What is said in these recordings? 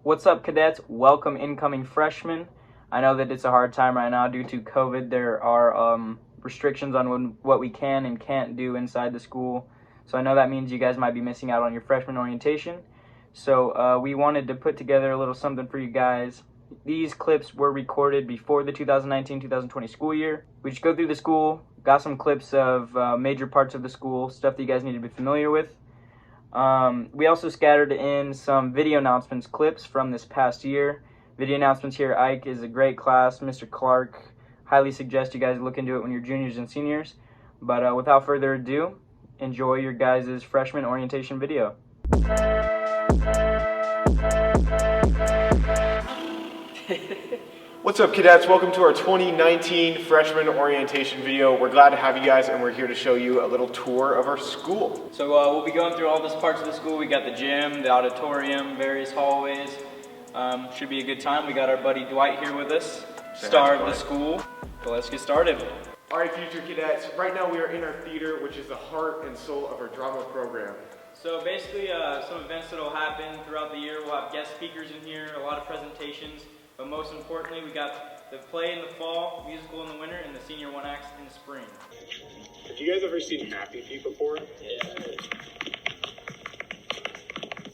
What's up, cadets? Welcome incoming freshmen. I know that it's a hard time right now due to COVID. There are restrictions on what we can and can't do inside the school. So I know that means you guys might be missing out on your freshman orientation. So we wanted to put together a little something for you guys. These clips were recorded before the 2019-2020 school year. We just go through the school, got some clips of major parts of the school, stuff that you guys need to be familiar with. We also scattered in some video announcements clips from this past year. Video announcements here at Ike is a great class. Mr. Clark, highly suggest you guys look into it when you're juniors and seniors. But without further ado, enjoy your guys' freshman orientation video. What's up, cadets? Welcome to our 2019 freshman orientation video. We're glad to have you guys, and we're here to show you a little tour of our school. So we'll be going through all these parts of the school. We got the gym, the auditorium, various hallways. Should be a good time. We got our buddy Dwight here with us, star of the school. So let's get started. All right, future cadets. Right now we are in our theater, which is the heart and soul of our drama program. So basically, some events that will happen throughout the year. We'll have guest speakers in here, a lot of presentations. But most importantly, we got the play in the fall, musical in the winter, and the senior one acts in the spring. Have you guys ever seen Happy Feet before? Yeah.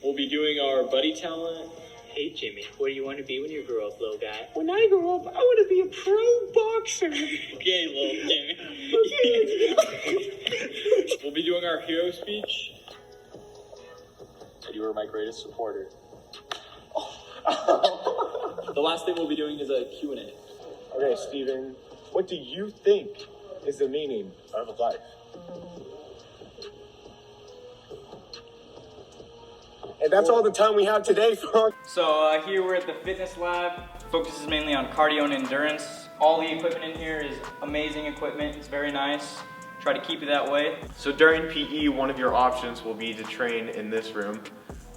We'll be doing our buddy talent. Hey Jimmy, what do you want to be when you grow up, little guy? When I grow up, I want to be a pro boxer. Okay, little Jimmy. We'll be doing our hero speech. You were my greatest supporter. The last thing we'll be doing is a Q&A. Okay, Steven, what do you think is the meaning of life? And that's all the time we have today, folks. So here we're at the fitness lab. Focuses mainly on cardio and endurance. All the equipment in here is amazing equipment. It's very nice. Try to keep it that way. So during PE, one of your options will be to train in this room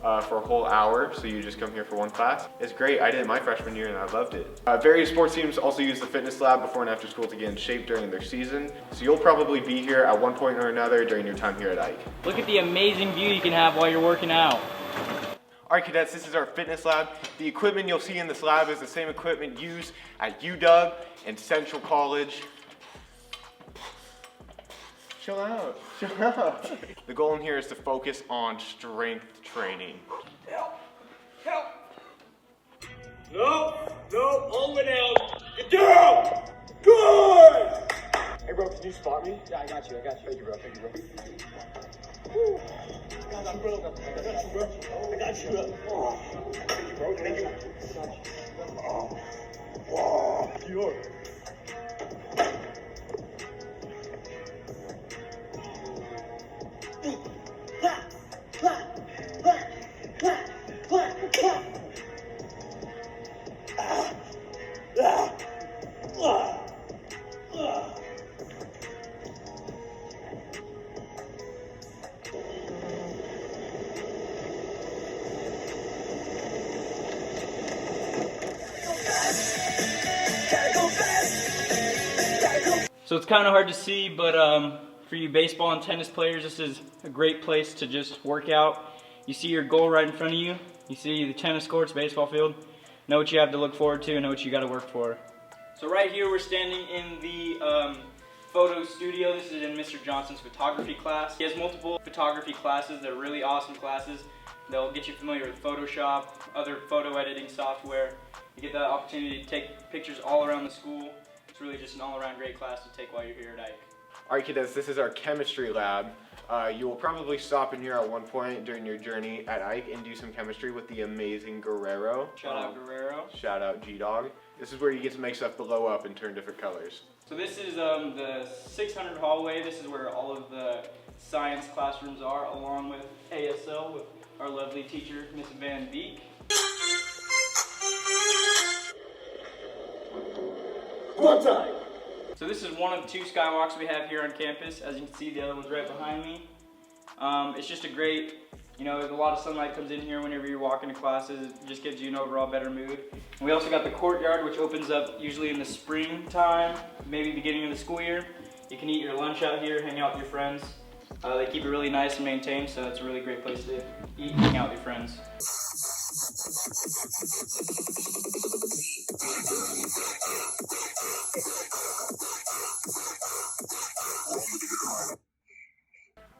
for a whole hour. So you just come here for one class. It's great. I did it my freshman year and I loved it. Various sports teams also use the fitness lab before and after school to get in shape during their season. So you'll probably be here at one point or another during your time here at Ike. Look at the amazing view you can have while you're working out. All right, cadets, this is our fitness lab. The equipment you'll see in this lab is the same equipment used at UW and Central College. Chill out, chill out. The goal in here is to focus on strength training. Help! No, all the way down. Get down! Good! Hey, bro, can you spot me? Yeah, I got you. Thank you, bro. Thank you, bro. I got you, bro. Thank you, bro. Thank you. Dior. So it's kind of hard to see, but for you baseball and tennis players, this is a great place to just work out. You see your goal right in front of you. You see the tennis courts, baseball field. Know what you have to look forward to and know what you got to work for. So right here we're standing in the photo studio. This is in Mr. Johnson's photography class. He has multiple photography classes. They're really awesome classes. They'll get you familiar with Photoshop, other photo editing software. You get the opportunity to take pictures all around the school. It's really just an all-around great class to take while you're here at Ike. All right, cadets, this is our chemistry lab. You will probably stop in here at one point during your journey at Ike and do some chemistry with the amazing Guerrero. Shout out Guerrero. Shout out G-Dog. This is where you get to make stuff blow up and turn different colors. So this is the 600 hallway. This is where all of the science classrooms are, along with ASL with our lovely teacher, Miss Van Beek. One time. So this is one of 2 skywalks we have here on campus. As you can see, the other one's right behind me. It's just a great, a lot of sunlight comes in here whenever you're walking to classes. It just gives you an overall better mood. And we also got the courtyard, which opens up usually in the springtime, maybe beginning of the school year. You can eat your lunch out here, hang out with your friends. They keep it really nice and maintained, so it's a really great place to eat and hang out with your friends.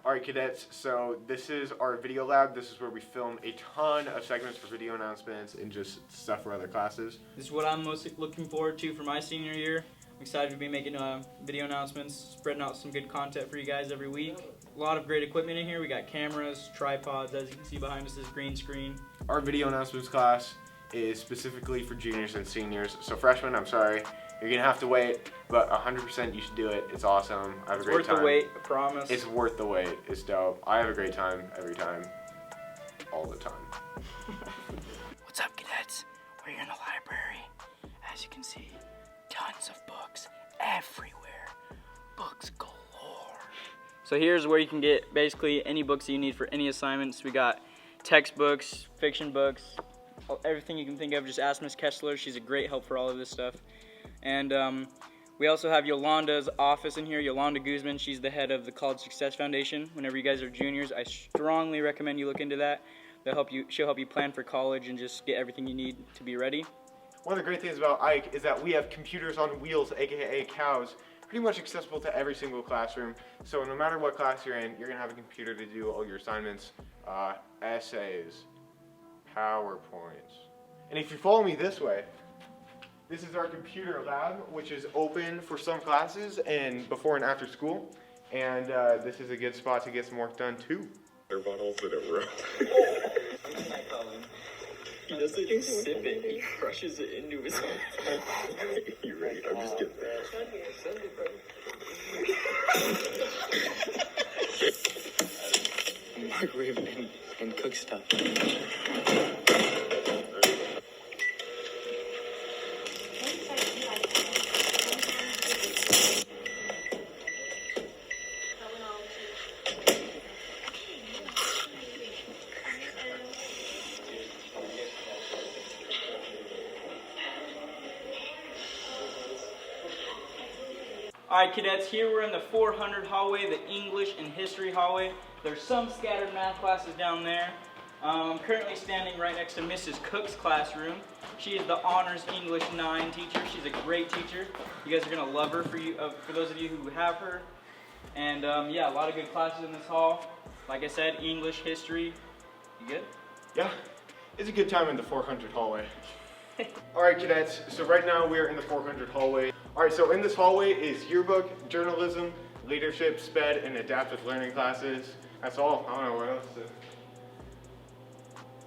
Alright cadets, so this is our video lab. This is where we film a ton of segments for video announcements and just stuff for other classes. This is what I'm most looking forward to for my senior year. I'm excited to be making video announcements, spreading out some good content for you guys every week. A lot of great equipment in here. We got cameras, tripods, as you can see behind us is green screen. Our video announcements class is specifically for juniors and seniors. So freshmen, I'm sorry, you're gonna have to wait, but 100% you should do it. It's awesome. I have a great time. It's worth the wait, I promise. It's worth the wait. It's dope. I have a great time every time, all the time. What's up, cadets? We're here in the library. As you can see, tons of books everywhere. Books galore. So here's where you can get basically any books that you need for any assignments. We got textbooks, fiction books, everything you can think of. Just ask Miss Kessler. She's a great help for all of this stuff. And we also have Yolanda's office in here. Yolanda Guzman, she's the head of the College Success Foundation. Whenever you guys are juniors, I strongly recommend you look into that. She'll help you plan for college and just get everything you need to be ready. One of the great things about Ike is that we have computers on wheels, aka cows, pretty much accessible to every single classroom. So no matter what class you're in, you're gonna have a computer to do all your assignments, essays, PowerPoints. And if you follow me this way, this is our computer lab, which is open for some classes and before and after school. And this is a good spot to get some work done too. Water bottles in a row. He doesn't sip it, he crushes it into his mouth. You're right, I'm just kidding. Microwave and cook stuff. Alright cadets, here we're in the 400 hallway, the English and History hallway. There's some scattered math classes down there. I'm currently standing right next to Mrs. Cook's classroom. She is the Honors English 9 teacher. She's a great teacher. You guys are going to love her for those of you who have her. And yeah, a lot of good classes in this hall. Like I said, English, History. You good? Yeah, it's a good time in the 400 hallway. Alright cadets, so right now we're in the 400 hallway. Alright, so in this hallway is yearbook, journalism, leadership, SPED, and adaptive learning classes. That's all. I don't know what else to...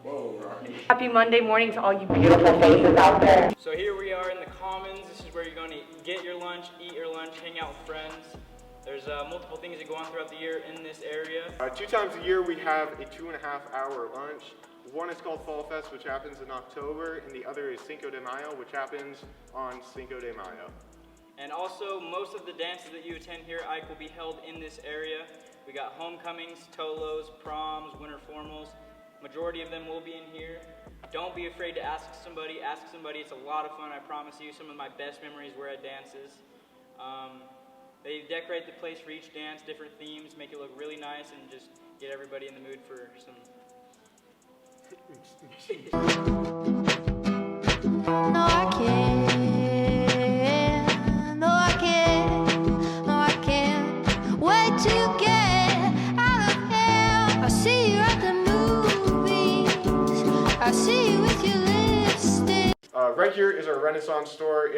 Whoa, Rocky. Happy Monday morning to all you beautiful faces out there. So here we are in the Commons. This is where you're going to get your lunch, eat your lunch, hang out with friends. There's multiple things that go on throughout the year in this area. 2 times a year we have a 2.5-hour lunch. One is called Fall Fest, which happens in October, and the other is Cinco de Mayo, which happens on Cinco de Mayo. And also, most of the dances that you attend here, Ike, will be held in this area. We got homecomings, tolos, proms, winter formals. Majority of them will be in here. Don't be afraid to ask somebody. It's a lot of fun, I promise you. Some of my best memories were at dances. They decorate the place for each dance, different themes, make it look really nice, and just get everybody in the mood for some... No, I can't. No, I can't. No, I can't wait to get out of here. I see you at the movies. I see you with your lipstick. Right here is our Renaissance store.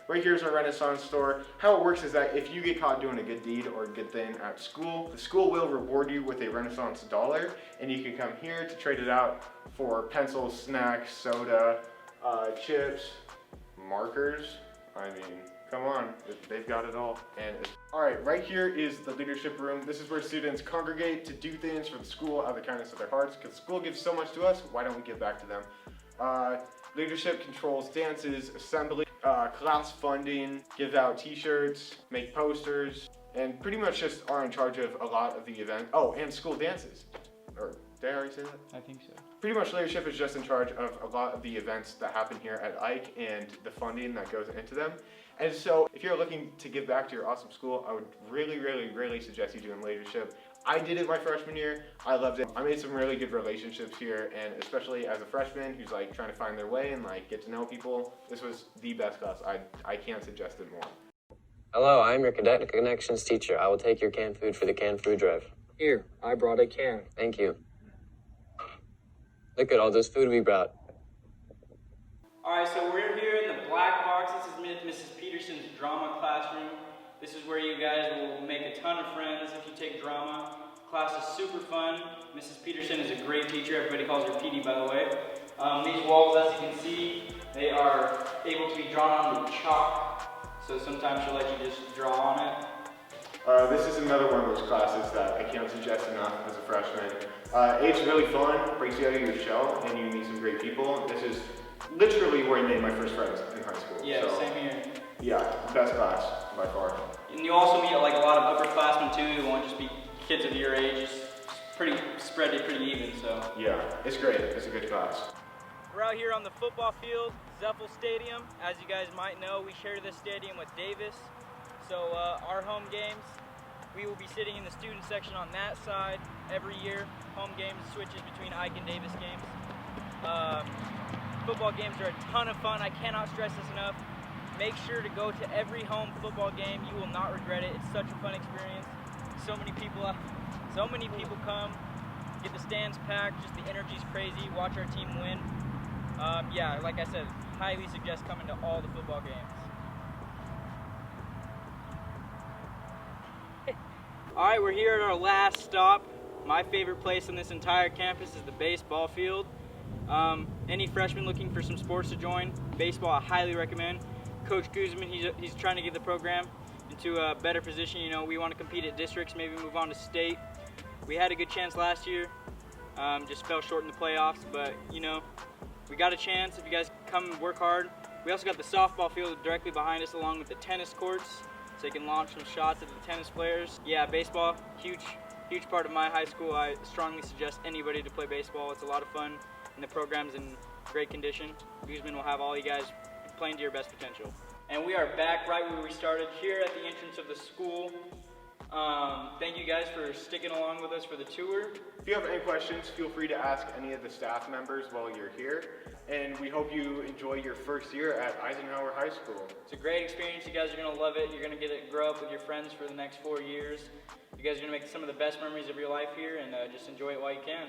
Right here is our Renaissance store. How it works is that if you get caught doing a good deed or a good thing at school, the school will reward you with a Renaissance dollar, and you can come here to trade it out for pencils, snacks, soda, chips, markers. I mean, come on, they've got it all. And alright, right here is the leadership room. This is where students congregate to do things for the school out of the kindness of their hearts, because the school gives so much to us, why don't we give back to them? Leadership controls dances, assembly, class funding, give out t-shirts, make posters, and pretty much just are in charge of a lot of the event. Oh, and school dances. Or did I already say that? I think so. Pretty much leadership is just in charge of a lot of the events that happen here at Ike and the funding that goes into them. And so if you're looking to give back to your awesome school, I would really, really, really suggest you doing leadership. I did it my freshman year. I loved it. I made some really good relationships here, and especially as a freshman who's like trying to find their way and like get to know people, this was the best class. I can't suggest it more. Hello, I'm your Cadet Connections teacher. I will take your canned food for the canned food drive. Here, I brought a can. Thank you. Look at all this food we brought. Alright, so we're here in the black box. This is Mrs. Peterson's drama classroom. This is where you guys will make a ton of friends if you take drama. Class is super fun. Mrs. Peterson is a great teacher. Everybody calls her PD, by the way. These walls, as you can see, they are able to be drawn on with chalk. So sometimes she'll let you just draw on it. This is another one of those classes that I can't suggest enough as a freshman. It's really fun, breaks you out of your shell, and you meet some great people. This is literally where I made my first friends in high school. Yeah, so, same here. Yeah, best class by far. And you also meet like a lot of upperclassmen too. It won't just be kids of your age. It's pretty spread it pretty even. So yeah, it's great. It's a good class. We're out here on the football field, Zeffel Stadium. As you guys might know, we share this stadium with Davis. So our home games, we will be sitting in the student section on that side every year. Home games switches between Ike and Davis games. Football games are a ton of fun. I cannot stress this enough. Make sure to go to every home football game. You will not regret it. It's such a fun experience. So many people come, get the stands packed, just the energy's crazy, watch our team win. Yeah, like I said, highly suggest coming to all the football games. Alright, we're here at our last stop. My favorite place on this entire campus is the baseball field. Any freshmen looking for some sports to join, baseball I highly recommend. Coach Guzman, he's trying to get the program into a better position. You know, we want to compete at districts, maybe move on to state. We had a good chance last year, just fell short in the playoffs, but you know, we got a chance if you guys come and work hard. We also got the softball field directly behind us along with the tennis courts, so you can launch some shots at the tennis players. Yeah, baseball, huge part of my high school. I strongly suggest anybody to play baseball. It's a lot of fun, and the program's in great condition. Guzman will have all you guys playing to your best potential. And we are back right where we started, here at the entrance of the school. Thank you guys for sticking along with us for the tour. If you have any questions, feel free to ask any of the staff members while you're here. And we hope you enjoy your first year at Eisenhower High School. It's a great experience. You guys are going to love it. You're going to get to grow up with your friends for the next 4 years. You guys are going to make some of the best memories of your life here, and just enjoy it while you can.